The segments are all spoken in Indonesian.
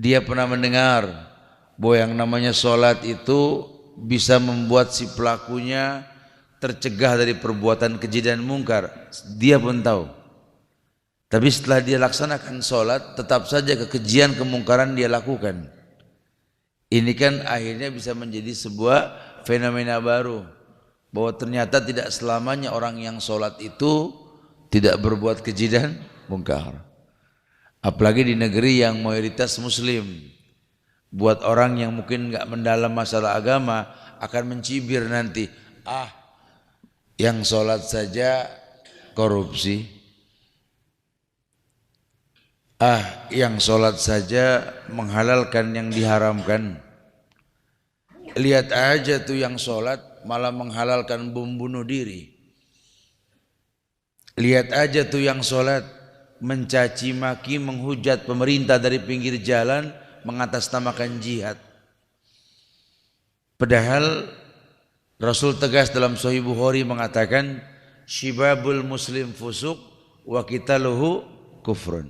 Dia pernah mendengar bahwa yang namanya sholat itu bisa membuat si pelakunya tercegah dari perbuatan keji dan mungkar. Dia pun tahu. Tapi setelah dia laksanakan sholat, tetap saja kekejian kemungkaran dia lakukan. Ini kan akhirnya bisa menjadi sebuah fenomena baru, bahwa ternyata tidak selamanya orang yang sholat itu tidak berbuat keji dan mungkar. Apalagi di negeri yang mayoritas muslim. Buat orang yang mungkin nggak mendalam masalah agama akan mencibir nanti, yang sholat saja korupsi, yang sholat saja menghalalkan yang diharamkan. Lihat aja tuh yang sholat malah menghalalkan bom bunuh diri. Lihat aja tuh yang sholat mencaci maki, menghujat pemerintah dari pinggir jalan, mengatasnamakan jihad. Padahal Rasul tegas dalam Sahih Bukhari mengatakan, syibabul muslim fusuk wa qitaluhu kufrun.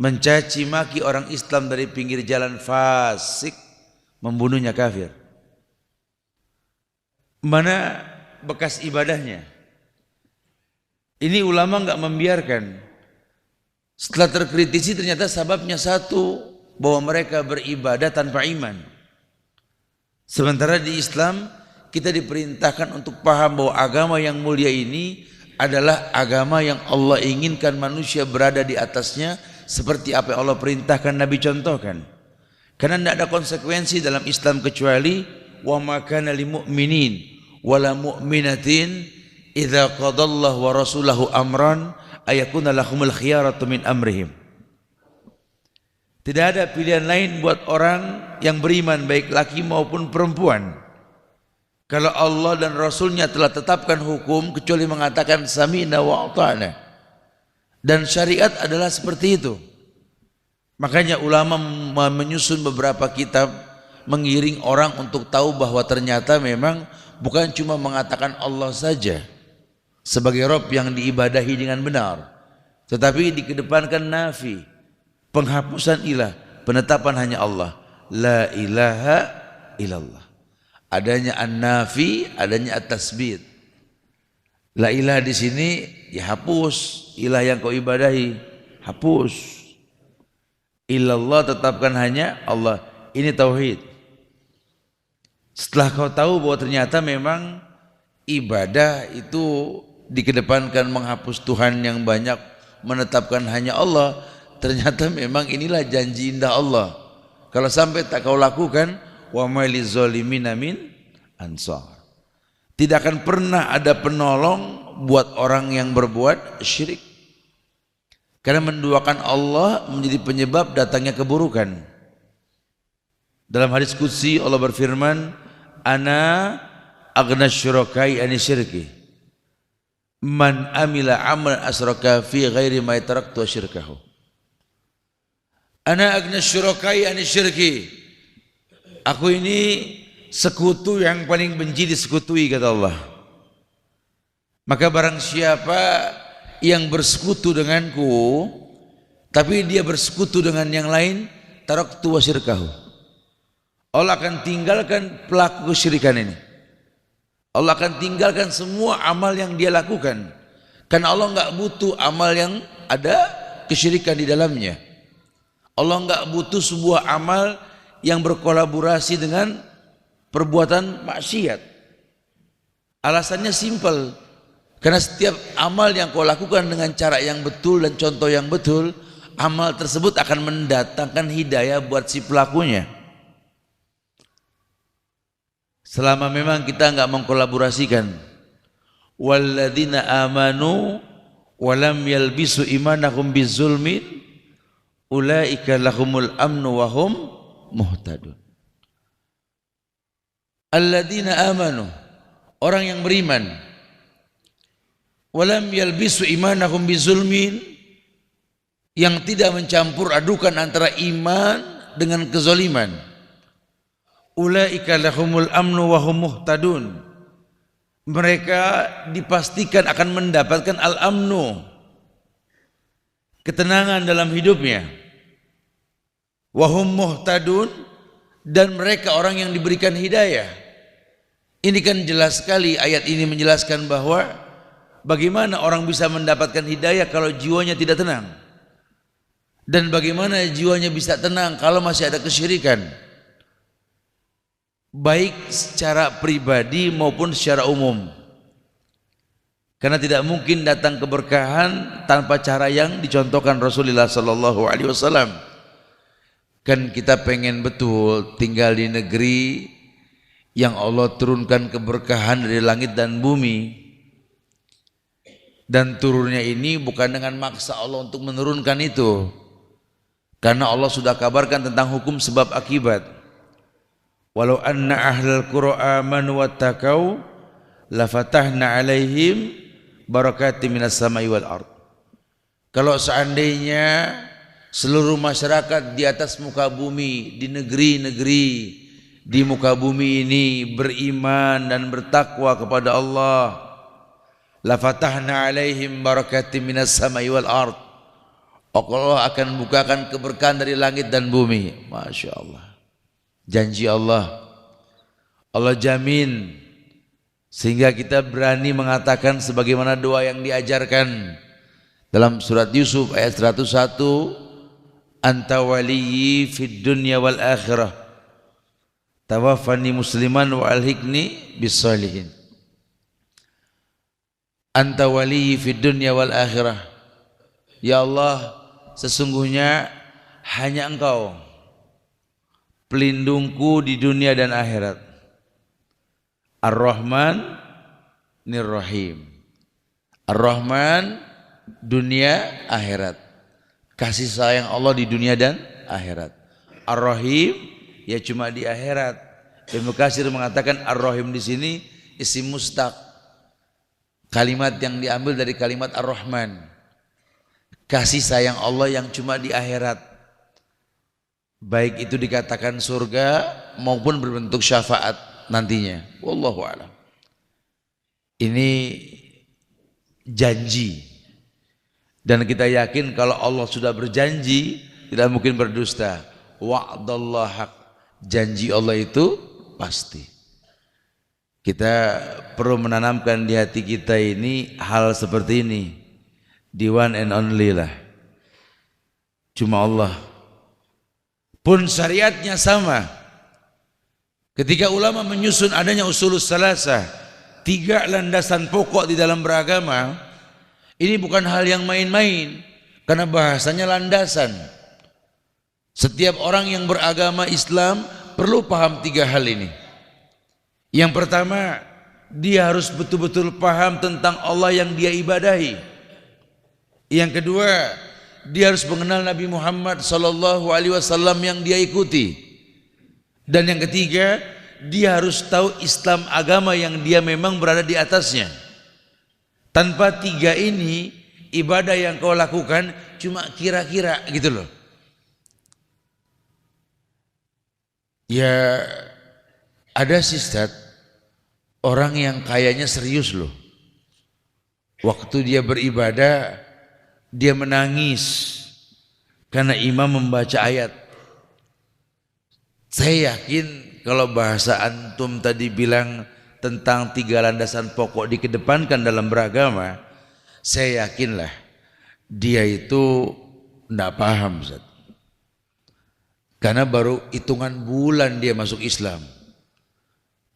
Mencaci maki orang Islam dari pinggir jalan fasik, membunuhnya kafir. Mana bekas ibadahnya? Ini ulama enggak membiarkan. Setelah terkritisi ternyata sebabnya satu, bahwa mereka beribadah tanpa iman. Sementara di Islam kita diperintahkan untuk paham bahwa agama yang mulia ini adalah agama yang Allah inginkan manusia berada di atasnya, seperti apa yang Allah perintahkan, Nabi contohkan. Karena tidak ada konsekuensi dalam Islam kecuali wa ma kana lil mu'minin wala mu'minatin idza qadallahu wa rasulahu amran ayakuna lahumul khiyaratu min amrihim. Tidak ada pilihan lain buat orang yang beriman, baik laki maupun perempuan. Kalau Allah dan Rasulnya telah tetapkan hukum, kecuali mengatakan sami'na wa ata'na. Dan syariat adalah seperti itu. Makanya ulama menyusun beberapa kitab mengiring orang untuk tahu bahwa ternyata memang bukan cuma mengatakan Allah saja sebagai Rabb yang diibadahi dengan benar, tetapi dikedepankan nafi, penghapusan ilah, penetapan hanya Allah, la ilaha illallah. Adanya an-nafi, adanya at-tasbit. La ilaha di sini dihapus, ilah yang kau ibadahi hapus. Illallah tetapkan hanya Allah. Ini tauhid. Setelah kau tahu bahwa ternyata memang ibadah itu dikedepankan menghapus Tuhan yang banyak, menetapkan hanya Allah, ternyata memang inilah janji indah Allah. Kalau sampai tak kau lakukan, wa ma lizzalimina min ansar. Tidak akan pernah ada penolong buat orang yang berbuat syirik. Karena menduakan Allah menjadi penyebab datangnya keburukan. Dalam hadis qudsi Allah berfirman, ana aghna syurakai ani syirki. Man amila amal asraka fi ghairi ma taraktu syirkahu. Ana aghna syurakai ani syirki. Aku ini sekutu yang paling benci disekutui, kata Allah. Maka barang siapa yang bersekutu denganku, tapi dia bersekutu dengan yang lain, taraktu wa syirkahu. Allah akan tinggalkan pelaku kesyirikan ini. Allah akan tinggalkan semua amal yang dia lakukan. Karena Allah enggak butuh amal yang ada kesyirikan di dalamnya. Allah enggak butuh sebuah amal yang berkolaborasi dengan perbuatan maksiat. Alasannya simpel. Karena setiap amal yang kau lakukan dengan cara yang betul dan contoh yang betul, amal tersebut akan mendatangkan hidayah buat si pelakunya. Selama memang kita enggak mengkolaborasikan. Walladzina amanu wa lam yalbisu imanahum bizulmin ulaika lahumul amnu wa hum muhtadun. Alladzina amanu, orang yang beriman, walam yalbisu imanahum bizulmin, yang tidak mencampur adukan antara iman dengan kezaliman. Ulaika lahumul amnu wa hum muhtadun. Mereka dipastikan akan mendapatkan al-amnu, ketenangan dalam hidupnya. wahum muhtadun, dan mereka orang yang diberikan hidayah. Ini kan jelas sekali, ayat ini menjelaskan bahwa bagaimana orang bisa mendapatkan hidayah kalau jiwanya tidak tenang, dan bagaimana jiwanya bisa tenang kalau masih ada kesyirikan, baik secara pribadi maupun secara umum. Karena tidak mungkin datang keberkahan tanpa cara yang dicontohkan Rasulullah sallallahu alaihi wasallam. Kan kita pengen betul tinggal di negeri yang Allah turunkan keberkahan dari langit dan bumi. Dan turunnya ini bukan dengan maksa Allah untuk menurunkan itu. Karena Allah sudah kabarkan tentang hukum sebab akibat. Walau anna ahlal qura amanu wattaqau lafatahna alaihim barakatim minas samai wal ard. Kalau seandainya seluruh masyarakat di atas muka bumi, di negeri-negeri di muka bumi ini beriman dan bertakwa kepada Allah, lafatahna alaihim barakatim minas samai wal ard, Allah akan bukakan keberkahan dari langit dan bumi. Masya Allah, janji Allah, Allah jamin. Sehingga kita berani mengatakan sebagaimana doa yang diajarkan dalam surat Yusuf ayat 101, anta waliyyi fid dunya wal akhirah tawaffani musliman wa alhiqni bis salihin. Anta waliyyi fid dunya wal akhirah, ya Allah, sesungguhnya hanya Engkau pelindungku di dunia dan akhirat. Ar-Rahman Nir-Rahim. Ar-Rahman dunia akhirat, kasih sayang Allah di dunia dan akhirat. Ar-Rahim ya cuma di akhirat. Ibnu Katsir mengatakan Ar-Rahim di sini isim mustaq, kalimat yang diambil dari kalimat Ar-Rahman, kasih sayang Allah yang cuma di akhirat, baik itu dikatakan surga maupun berbentuk syafaat nantinya. Wallahu a'lam. Ini janji, dan kita yakin kalau Allah sudah berjanji tidak mungkin berdusta. Wa'dallah haq, janji Allah itu pasti. Kita perlu menanamkan di hati kita ini hal seperti ini, the one and only lah, cuma Allah. Pun syariatnya sama. Ketika ulama menyusun adanya usulus salasah, 3 landasan pokok di dalam beragama, ini bukan hal yang main-main, karena bahasanya landasan. Setiap orang yang beragama Islam perlu paham 3 hal ini. Yang pertama, dia harus betul-betul paham tentang Allah yang dia ibadahi. Yang kedua, dia harus mengenal Nabi Muhammad SAW yang dia ikuti. Dan yang ketiga, dia harus tahu Islam agama yang dia memang berada di atasnya. Tanpa 3 ini, ibadah yang kau lakukan cuma kira-kira gitu loh. Ya ada sih Ustaz, orang yang kayaknya serius loh. Waktu dia beribadah, dia menangis karena imam membaca ayat. Saya yakin kalau bahasa antum tadi bilang tentang 3 landasan pokok dikedepankan dalam beragama, saya yakinlah dia itu tidak paham Ustaz. Karena baru hitungan bulan dia masuk Islam.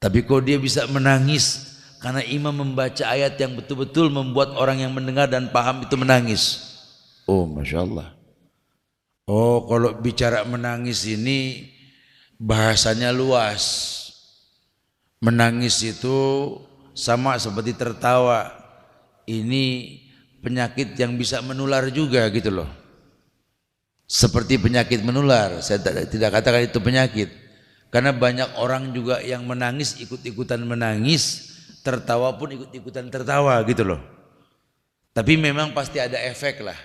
Tapi kok dia bisa menangis karena imam membaca ayat yang betul-betul membuat orang yang mendengar dan paham itu menangis. Oh Masya Allah. Oh kalau bicara menangis ini bahasanya luas. Menangis itu sama seperti tertawa. Ini penyakit yang bisa menular juga gitu loh. Seperti penyakit menular. Saya tidak katakan itu penyakit. Karena banyak orang juga yang menangis ikut-ikutan menangis, tertawa pun ikut-ikutan tertawa gitu loh. Tapi memang pasti ada efek lah.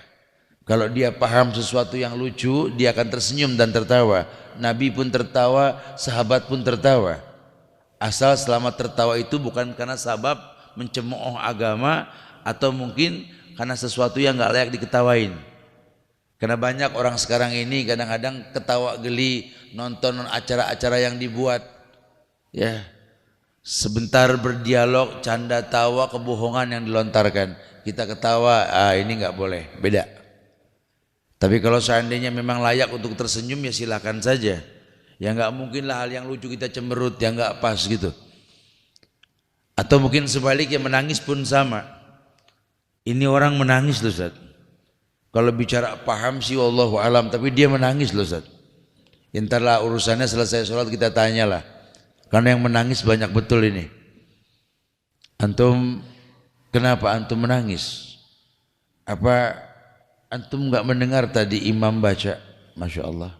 Kalau dia paham sesuatu yang lucu, dia akan tersenyum dan tertawa. Nabi pun tertawa, sahabat pun tertawa. Asal selama tertawa itu bukan karena sabab mencemooh agama atau mungkin karena sesuatu yang gak layak diketawain. Karena banyak orang sekarang ini kadang-kadang ketawa geli nonton acara-acara yang dibuat, ya. Sebentar berdialog, canda tawa, kebohongan yang dilontarkan. Kita ketawa, ini nggak boleh, beda. Tapi kalau seandainya memang layak untuk tersenyum ya silakan saja. Ya nggak mungkin lah hal yang lucu kita cemberut, yang nggak pas gitu. Atau mungkin sebaliknya menangis pun sama. Ini orang menangis loh Ustaz. Kalau bicara paham sih wallahu alam, tapi dia menangis loh Ustaz. Entarlah urusannya selesai sholat kita tanyalah. Karena yang menangis banyak betul ini. Antum, kenapa antum menangis? Apa antum enggak mendengar tadi imam baca? Masya Allah.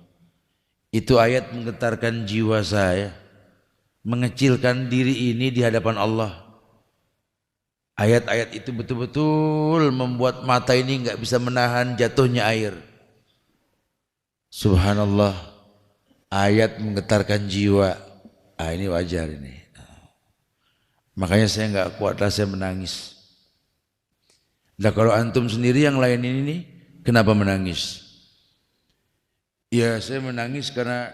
Itu ayat menggetarkan jiwa saya. Mengecilkan diri ini di hadapan Allah. Ayat-ayat itu betul-betul membuat mata ini enggak bisa menahan jatuhnya air. Subhanallah. Ayat menggetarkan jiwa. Ini wajar ini. Makanya saya nggak kuat lah saya menangis. Nah kalau antum sendiri yang lain ini nih, kenapa menangis? Ya saya menangis karena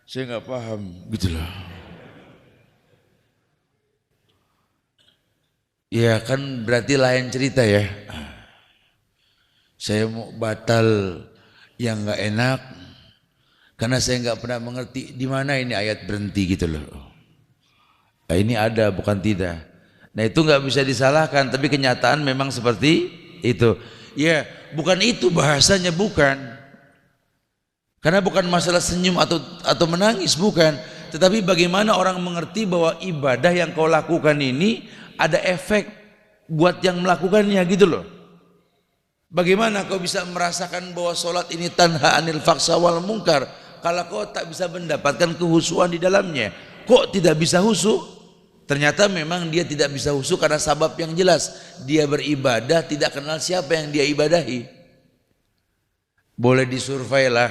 saya nggak paham gitu loh. Ya kan berarti lain cerita ya. Saya mau batal yang nggak enak. Karena saya nggak pernah mengerti di mana ini ayat berhenti gitu loh. Nah, ini ada bukan tidak. Nah itu nggak bisa disalahkan, tapi kenyataan memang seperti itu. Ya bukan itu bahasanya, bukan. Karena bukan masalah senyum atau menangis, bukan. Tetapi bagaimana orang mengerti bahwa ibadah yang kau lakukan ini ada efek buat yang melakukannya gitu loh. Bagaimana kau bisa merasakan bahwa sholat ini tanha anil faksa wal mungkar kalau kau tak bisa mendapatkan kehusuan di dalamnya? Kok tidak bisa husu? Ternyata memang dia tidak bisa husu karena sabab yang jelas. Dia beribadah tidak kenal siapa yang dia ibadahi. Boleh disurvei lah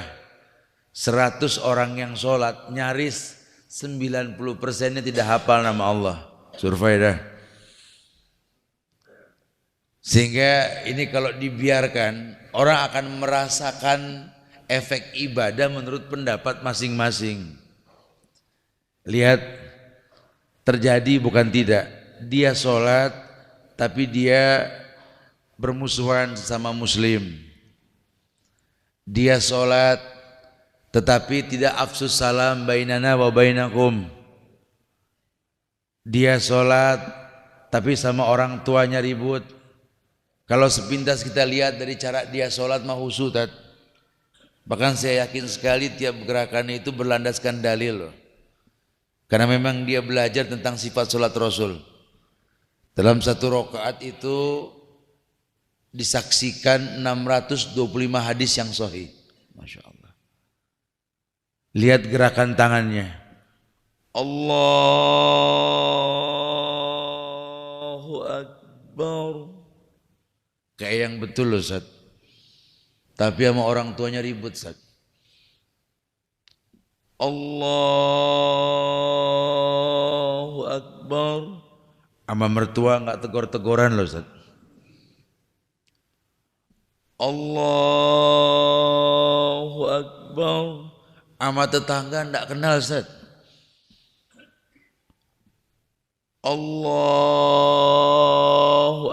100 orang yang sholat, nyaris 90%-nya tidak hafal nama Allah. Survei dah. Sehingga ini kalau dibiarkan, orang akan merasakan efek ibadah menurut pendapat masing-masing. Lihat, terjadi bukan tidak. Dia sholat, tapi dia bermusuhan sesama muslim. Dia sholat, tetapi tidak afsus salam bainana wa bainakum. Dia sholat, tapi sama orang tuanya ribut. Kalau sepintas kita lihat dari cara dia sholat mah husutat. Bahkan saya yakin sekali tiap gerakannya itu berlandaskan dalil loh. Karena memang dia belajar tentang sifat sholat Rasul. Dalam satu rakaat itu disaksikan 625 hadis yang sahih. Masya Allah. Lihat gerakan tangannya. Allahu Akbar. Kayak yang betul loh Ustaz. Tapi sama orang tuanya ribut Ustaz. Allahu Akbar. Sama mertua enggak tegor-tegoran loh Ustaz. Allahu Akbar. Sama tetangga enggak kenal Ustaz. Allahu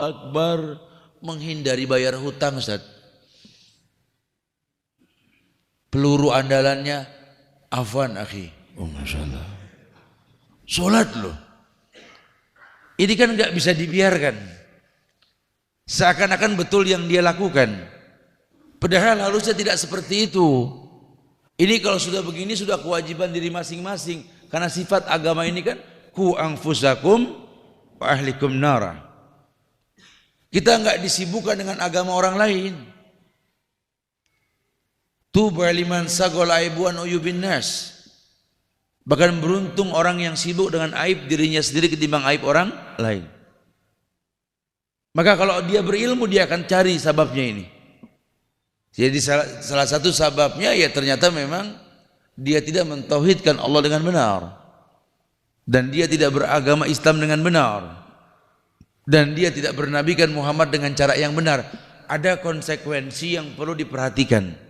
Akbar. Menghindari bayar hutang Ustaz. Peluru andalannya afwan akhi. Oh Masya Allah. Sholat loh. Ini kan gak bisa dibiarkan. Seakan-akan betul yang dia lakukan. Padahal harusnya tidak seperti itu. Ini kalau sudah begini sudah kewajiban diri masing-masing. Karena sifat agama ini kan ku anfusakum wa ahlikum nara. Kita enggak disibukkan dengan agama orang lain. Tuba liman sagol aibuan uyubin nas. Bahkan beruntung orang yang sibuk dengan aib dirinya sendiri ketimbang aib orang lain. Maka kalau dia berilmu dia akan cari sababnya ini. Jadi salah satu sababnya ya ternyata memang dia tidak mentauhidkan Allah dengan benar. Dan dia tidak beragama Islam dengan benar. Dan dia tidak bernabikan Muhammad dengan cara yang benar. ada konsekuensi yang perlu diperhatikan.